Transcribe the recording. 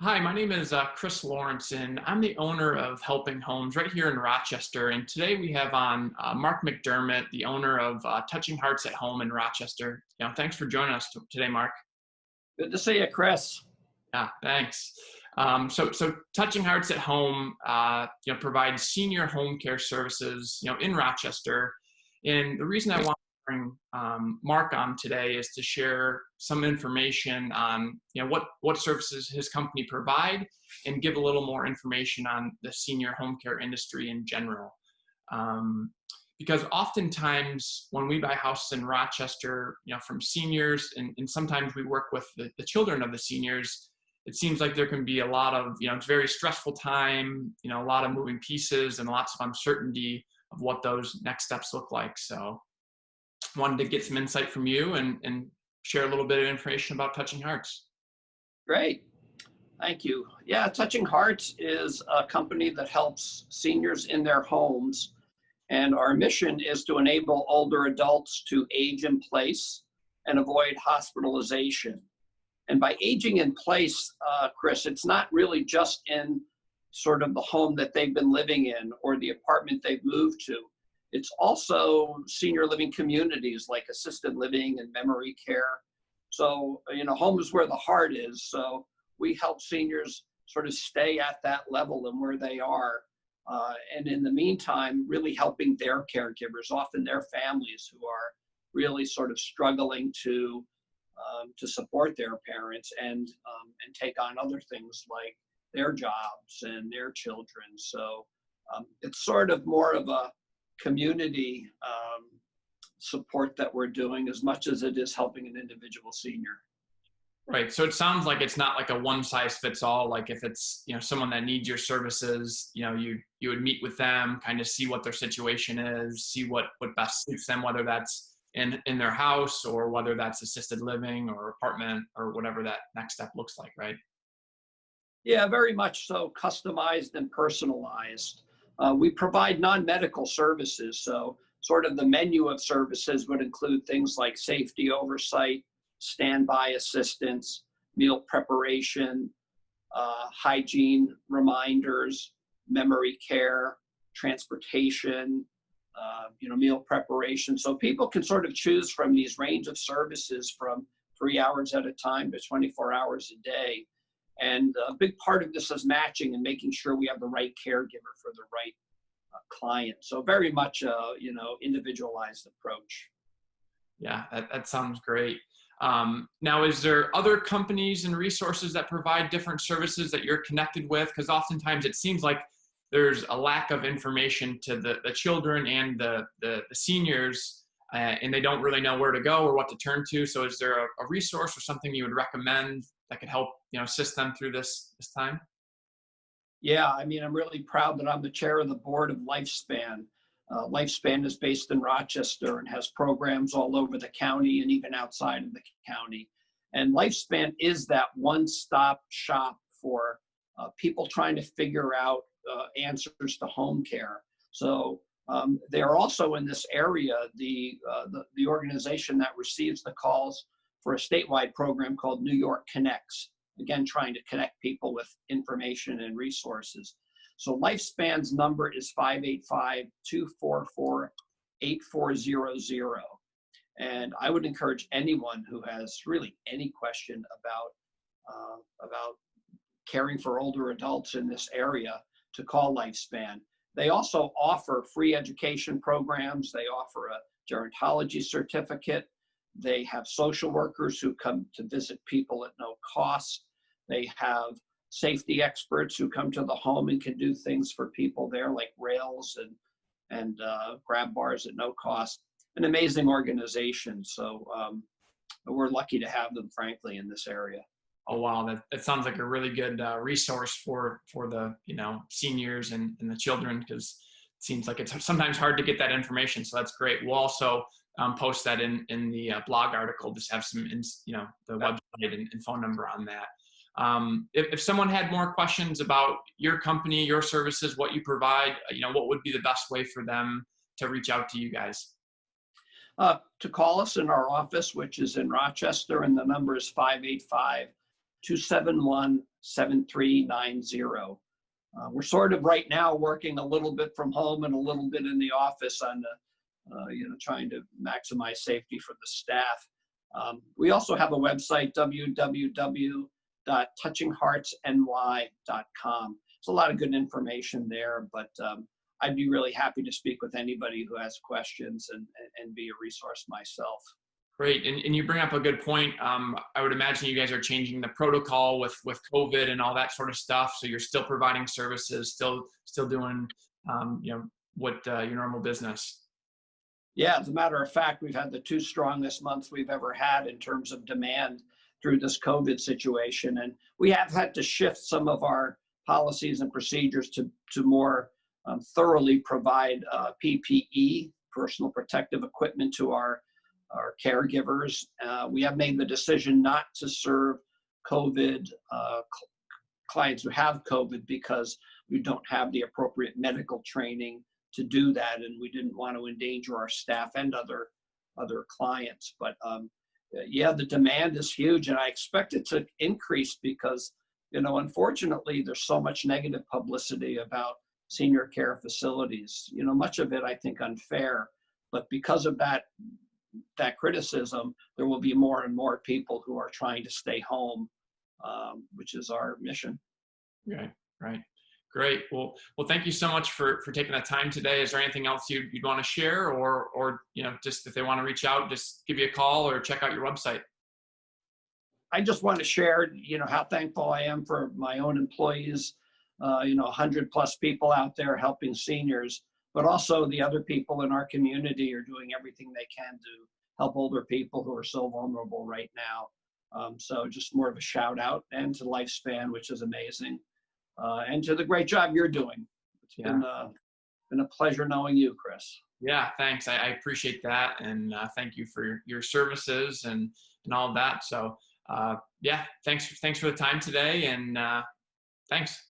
Hi, my name is Chris Lawrence, and I'm the owner of Helping Homes right here in Rochester. And today we have on Mark McDermott, the owner of Touching Hearts at Home in Rochester. Thanks for joining us today, Mark. Good to see you, Chris. Yeah, thanks. So Touching Hearts at Home, provides senior home care services, in Rochester. And the reason I want to bring Mark on today is to share some information on, what services his company provide, and give a little more information on the senior home care industry in general. Because oftentimes when we buy houses in Rochester, from seniors, and sometimes we work with the children of the seniors, it seems like there can be a lot of, it's a very stressful time, a lot of moving pieces and lots of uncertainty of what those next steps look like. So wanted to get some insight from you and share a little bit of information about Touching Hearts. Great. Thank you. Yeah, Touching Hearts is a company that helps seniors in their homes. And our mission is to enable older adults to age in place and avoid hospitalization. And by aging in place, Chris, it's not really just in sort of the home that they've been living in or the apartment they've moved to. It's also senior living communities like assisted living and memory care. So, home is where the heart is. So we help seniors sort of stay at that level and where they are. And in the meantime, really helping their caregivers, often their families who are really sort of struggling to support their parents and take on other things like their jobs and their children. So it's sort of more of a community support that we're doing as much as it is helping an individual senior. Right. So it sounds like it's not like a one size fits all. Like if it's, someone that needs your services, you would meet with them, kind of see what their situation is, see what best suits them, whether that's in their house or whether that's assisted living or apartment or whatever that next step looks like, right? Yeah, very much so, customized and personalized. We provide non-medical services. So sort of the menu of services would include things like safety oversight, standby assistance, meal preparation, hygiene reminders, memory care, transportation, meal preparation. So people can sort of choose from these range of services from 3 hours at a time to 24 hours a day. And a big part of this is matching and making sure we have the right caregiver for the right client. So very much a, individualized approach. Yeah, that sounds great. Now, is there other companies and resources that provide different services that you're connected with? Because oftentimes it seems like there's a lack of information to the children and the seniors, and they don't really know where to go or what to turn to. So is there a resource or something you would recommend that could help, assist them through this time? Yeah, I'm really proud that I'm the chair of the board of Lifespan. Lifespan is based in Rochester and has programs all over the county and even outside of the county. And Lifespan is that one-stop shop for people trying to figure out answers to home care. So they are also in this area, the organization that receives the calls for a statewide program called New York Connects, again, trying to connect people with information and resources. So Lifespan's number is 585-244-8400. And I would encourage anyone who has really any question about caring for older adults in this area to call Lifespan. They also offer free education programs. They offer a gerontology certificate. They have social workers who come to visit people at no cost. They have safety experts who come to the home and can do things for people there, like rails and grab bars at no cost. An amazing organization. So we're lucky to have them, frankly, in this area. Oh, wow. That sounds like a really good resource for the, seniors and the children, because it seems like it's sometimes hard to get that information. So that's great. We'll also post that in the blog article, just have some, the website and phone number on that. If someone had more questions about your company, your services, what you provide, what would be the best way for them to reach out to you guys? To call us in our office, which is in Rochester, and the number is 271-7390. We're sort of right now working a little bit from home and a little bit in the office on trying to maximize safety for the staff. We also have a website, www.touchingheartsny.com. There's a lot of good information there, but I'd be really happy to speak with anybody who has questions and be a resource myself. Great, and you bring up a good point. I would imagine you guys are changing the protocol with COVID and all that sort of stuff. So you're still providing services, still doing what your normal business. Yeah, as a matter of fact, we've had the 2 strongest months we've ever had in terms of demand through this COVID situation, and we have had to shift some of our policies and procedures to more thoroughly provide PPE, personal protective equipment, to our caregivers. We have made the decision not to serve COVID clients who have COVID because we don't have the appropriate medical training to do that, and we didn't want to endanger our staff and other clients. But yeah, the demand is huge, and I expect it to increase because, unfortunately, there's so much negative publicity about senior care facilities. Much of it, I think, unfair, but because of that criticism, there will be more and more people who are trying to stay home, which is our mission. Right. Great. Well, thank you so much for taking the time today. Is there anything else you'd want to share, or just if they want to reach out, just give you a call or check out your website? I just want to share, how thankful I am for my own employees, 100+ people out there helping seniors, but also the other people in our community are doing everything they can to help older people who are so vulnerable right now. So just more of a shout out, and to Lifespan, which is amazing, and to the great job you're doing. It's been a pleasure knowing you, Chris. Yeah, thanks. I appreciate that, and thank you for your services and all of that. So yeah, thanks for the time today, and thanks.